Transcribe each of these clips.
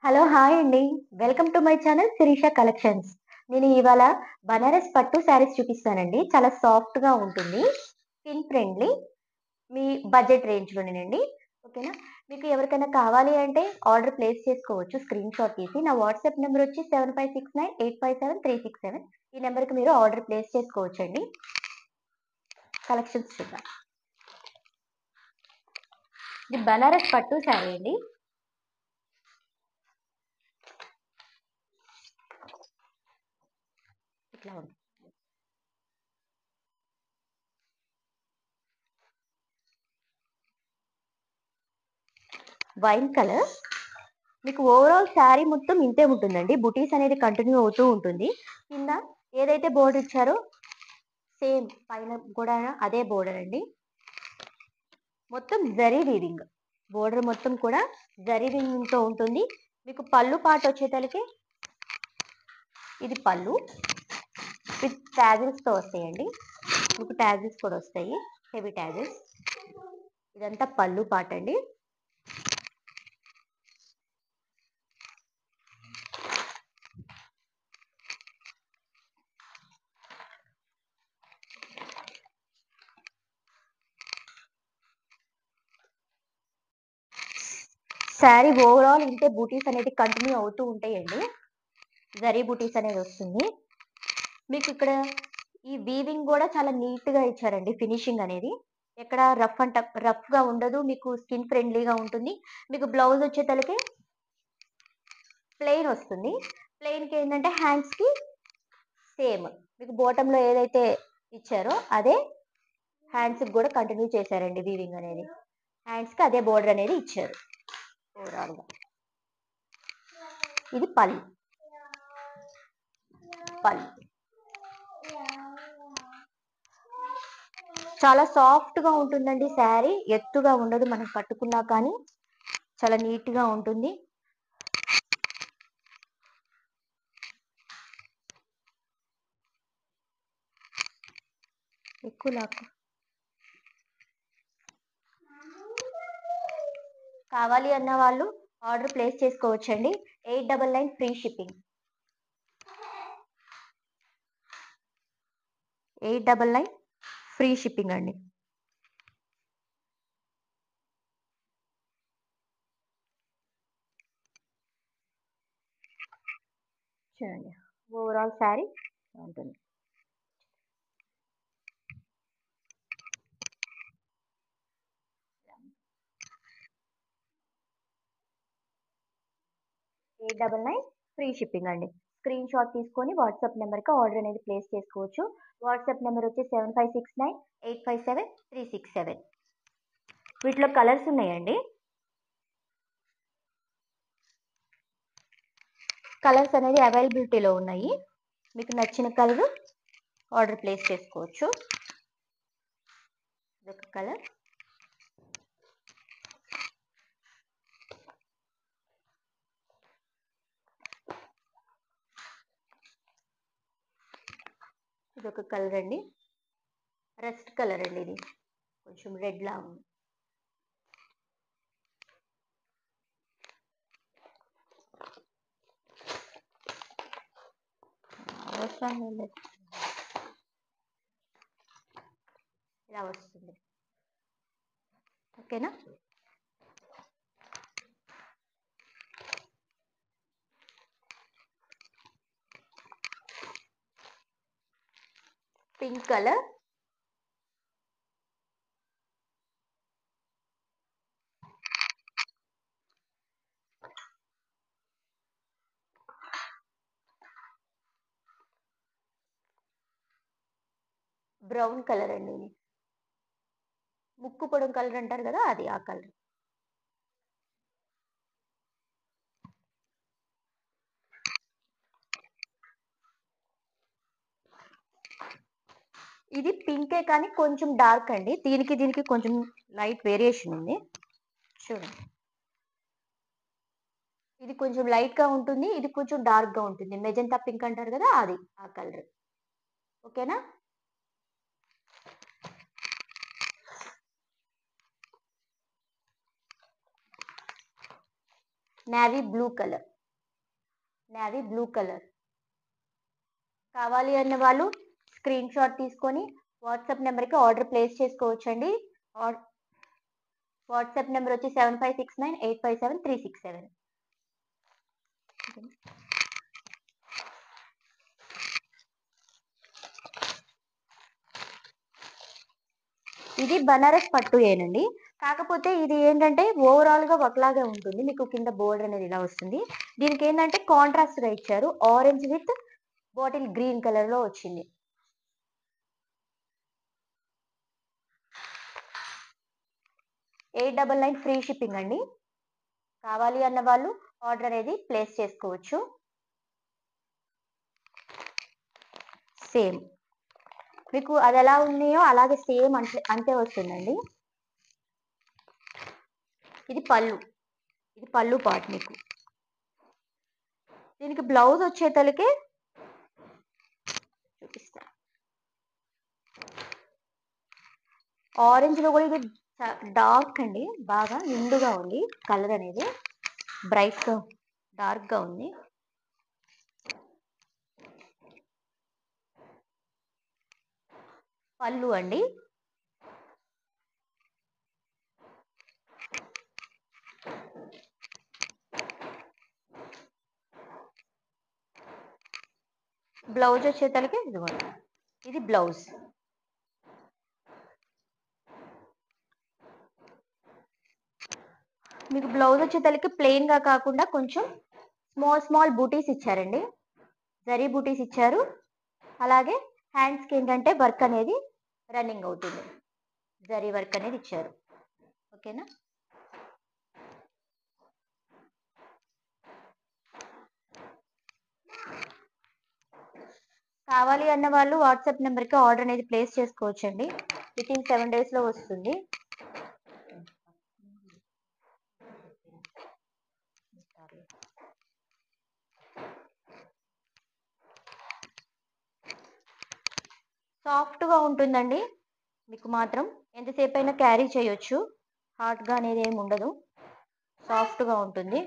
Hello! Hi అండి. Welcome to my channel Sirisha collections. నేను ఇవాళ బనారస్ పట్టు శారీస్ చూపిస్తానండి. చాలా సాఫ్ట్‌గా ఉంటుంది. Skin friendly. మీ బడ్జెట్ రేంజ్‌లోనేనండి. ఓకేనా? మీకు ఎవరికైనా కావాలి అంటే ఆర్డర్ ప్లేస్ చేసుకోవచ్చు స్క్రీన్ షాట్ తీసి. నా వాట్సాప్ నంబర్ వచ్చి 7569857367. ఈ నంబర్‌కి మీరు ఆర్డర్ ప్లేస్ చేసుకోవచ్చండి. కలెక్షన్స్ చూద్దాం. ఇది బనారస్ పట్టు శారీ అండి. ఇట్లా ఉంది. Wine colour. మీకు ఓవరాల్ శారీ మొత్తం ఇంతే ఉంటుందండి. బుటీస్ అనేది కంటిన్యూ అవుతూ ఉంటుంది. కింద ఏదైతే బోర్డర్ ఇచ్చారో సేమ్ పైన కూడా అదే బోర్డర్ అండి. మొత్తం జరీ వీవింగ్. బోర్డర్ మొత్తం కూడా జరీ వీవింగ్‌తో ఉంటుంది. మీకు పళ్ళు పార్ట్ వచ్చేతలకి ఇది పళ్ళు విత్ టాజిల్స్‌తో వస్తాయండి. మీకు టాజిల్స్ కూడా వస్తాయి. Heavy tassels. ఇదంతా పళ్ళు పార్ట్ అండి. శారీ ఓవరాల్ ఇంతే బూటీస్ అనేది కంటిన్యూ అవుతూ ఉంటాయండి. జరీ బూటీస్ అనేది వస్తుంది. మీకు ఇక్కడ ఈ వీవింగ్ కూడా చాలా నీట్‌గా ఇచ్చారండి ఫినిషింగ్ అనేది. ఎక్కడ రఫ్‌గా ఉండదు. మీకు స్కిన్ ఫ్రెండ్లీగా ఉంటుంది. మీకు బ్లౌజ్ వచ్చేతలకి ప్లెయిన్ వస్తుంది. ప్లెయిన్‌కి ఏంటంటే హ్యాండ్స్‌కి సేమ్ మీకు బాటమ్‌లో ఏదైతే ఇచ్చారో అదే హ్యాండ్స్‌కి కూడా కంటిన్యూ చేశారండి వీవింగ్ అనేది. హ్యాండ్స్‌కి అదే బోర్డర్ అనేది ఇచ్చారు ఓవరాల్‌గా. ఇది పళ్ళు. పళ్ళు. చాలా సాఫ్ట్‌గా ఉంటుందండి శారీ. ఎత్తుగా ఉండదు. మనం కట్టుకున్నా కానీ చాలా నీట్‌గా ఉంటుంది. ఎక్కువ లాక్కు. కావాలి అన్న వాళ్ళు ఆర్డర్ ప్లేస్ చేసుకోవచ్చండి. 899 ఫ్రీ షిప్పింగ్. 899 ఫ్రీ షిప్పింగ్ అండి. చూడండి. ఓవరాల్ శారీ ఉంటుంది. Eight double nine free shipping అండి. స్క్రీన్ షాట్ తీసుకొని వాట్సాప్ నెంబర్కి ఆర్డర్ అనేది ప్లేస్ చేసుకోవచ్చు. వాట్సాప్ నెంబర్ వచ్చి 7569857367. వీటిలో కలర్స్ ఉన్నాయండి. కలర్స్ అనేది అవైలబిలిటీలో ఉన్నాయి. మీకు నచ్చిన కలర్ ఆర్డర్ ప్లేస్ చేసుకోవచ్చు. ఇదొక కలర్. ఇదొక కలర్ అండి. రస్ట్ కలర్ అండి ఇది. కొంచెం రెడ్ లా ఉంది. ఇలా వస్తుంది. ఓకేనా? Pink colour. బ్రౌన్ కలర్ అండి ఇది. ముక్కు పొడం కలర్ అంటారు కదా, అది ఆ కలర్. ఇది పింకే కానీ కొంచెం డార్క్ అండి. దీనికి కొంచెం లైట్ వేరియేషన్ ఉంది. చూడండి. ఇది కొంచెం లైట్ గా ఉంటుంది. ఇది కొంచెం డార్క్ గా ఉంటుంది. మెజెంటా పింక్ అంటారు కదా, అది ఆ కలర్. ఓకేనా? Navy blue colour. Navy blue colour. కావాలి అన్న వాళ్ళు స్క్రీన్ షాట్ తీసుకొని వాట్సాప్ నెంబర్కి ఆర్డర్ ప్లేస్ చేసుకోవచ్చండి. వాట్సాప్ నెంబర్ వచ్చి 7569857367. ఇది బనారస్ పట్టు ఏనండి. కాకపోతే ఇది ఏంటంటే ఓవరాల్ గా ఒకలాగే ఉంటుంది. మీకు కింద బోర్డర్ అనేది ఇలా వస్తుంది. దీనికి ఏంటంటే కాంట్రాస్ట్ గా ఇచ్చారు. Orange with bottle green colour లో వచ్చింది. $899 ఫ్రీ షిప్పింగ్ అండి. కావాలి అన్న వాళ్ళు ఆర్డర్ అనేది ప్లేస్ చేసుకోవచ్చు. సేమ్ మీకు అది ఎలా ఉన్నాయో అలాగే సేమ్ అంతే వస్తుందండి. ఇది పళ్ళు పార్ట్. మీకు దీనికి బ్లౌజ్ వచ్చేతలకి చూపిస్తా. ఆరెంజ్ లో కూడా ఇది డార్క్ అండి, బాగా నిండుగా ఉంది. కలర్ అనేది బ్రైట్ గా డార్క్ గా ఉంది. పళ్ళు అండి. బ్లౌజ్ వచ్చేతలకి ఇదిగోండి, ఇది బ్లౌజ్. మీకు బ్లౌజ్ వచ్చేతలకి ప్లెయిన్ గా కాకుండా కొంచెం స్మాల్ బూటీస్ ఇచ్చారండి. జరీ బూటీస్ ఇచ్చారు. అలాగే హ్యాండ్స్ కి ఏంటంటే వర్క్ అనేది రన్నింగ్ అవుతుంది. జరీ వర్క్ అనేది ఇచ్చారు. ఓకేనా. కావాలి అన్న వాళ్ళు వాట్సాప్ నెంబర్కి ఆర్డర్ అనేది ప్లేస్ చేసుకోవచ్చండి. వితిన్ 7 days లో వస్తుంది. సాఫ్ట్గా ఉంటుందండి. మీకు మాత్రం ఎంతసేపు అయినా క్యారీ చేయొచ్చు. హార్డ్గా అనేది ఏమి ఉండదు, సాఫ్ట్గా ఉంటుంది.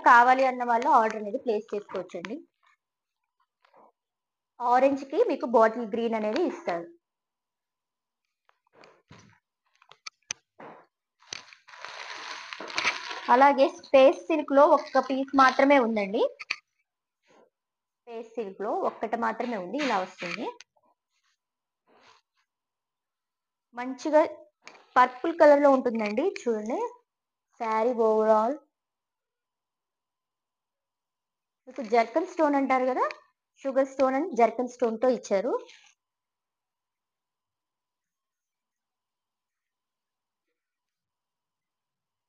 కావాలి అన్న వాళ్ళు ఆర్డర్ అనేది ప్లేస్ చేసుకోవచ్చండి. ఆరెంజ్ కి మీకు బాటిల్ గ్రీన్ అనేది ఇస్తారు. అలాగే స్పేస్ సిల్క్ లో ఒక్క పీస్ మాత్రమే ఉందండి. స్పేస్ సిల్క్ లో ఒక్కటి మాత్రమే ఉంది. ఇలా వస్తుంది. మంచిగా పర్పుల్ కలర్ లో ఉంటుందండి. చూడండి, శారీ ఓవరాల్ మీకు జర్కన్ స్టోన్ అంటారు కదా, షుగర్ స్టోన్ అని జర్కన్ స్టోన్ తో ఇచ్చారు.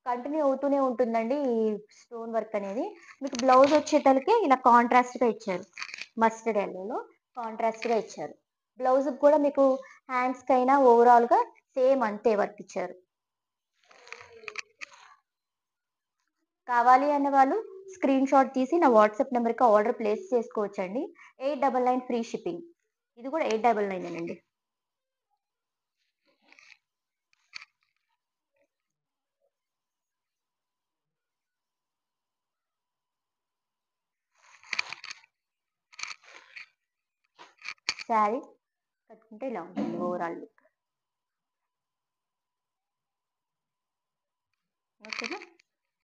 కంటిన్యూ అవుతూనే ఉంటుందండి ఈ స్టోన్ వర్క్ అనేది. మీకు బ్లౌజ్ వచ్చేతలకి ఇలా కాంట్రాస్ట్ గా ఇచ్చారు. మస్టర్డ్ ఎల్లోలో కాంట్రాస్ట్ గా ఇచ్చారు. బ్లౌజ్ కూడా మీకు హ్యాండ్స్ కైనా ఓవరాల్ గా సేమ్ అంతే వర్క్ ఇచ్చారు. కావాలి అన్న వాళ్ళు స్క్రీన్ షాట్ తీసి నా వాట్సాప్ నెంబర్కి ఆర్డర్ ప్లేస్ చేసుకోవచ్చండి. 899 ఫ్రీ షిప్పింగ్. ఇది కూడా 899 అండి. శారీ కట్టుకుంటే ఇలా ఉంటుంది ఓవరాల్ లుక్. ఓకేనా.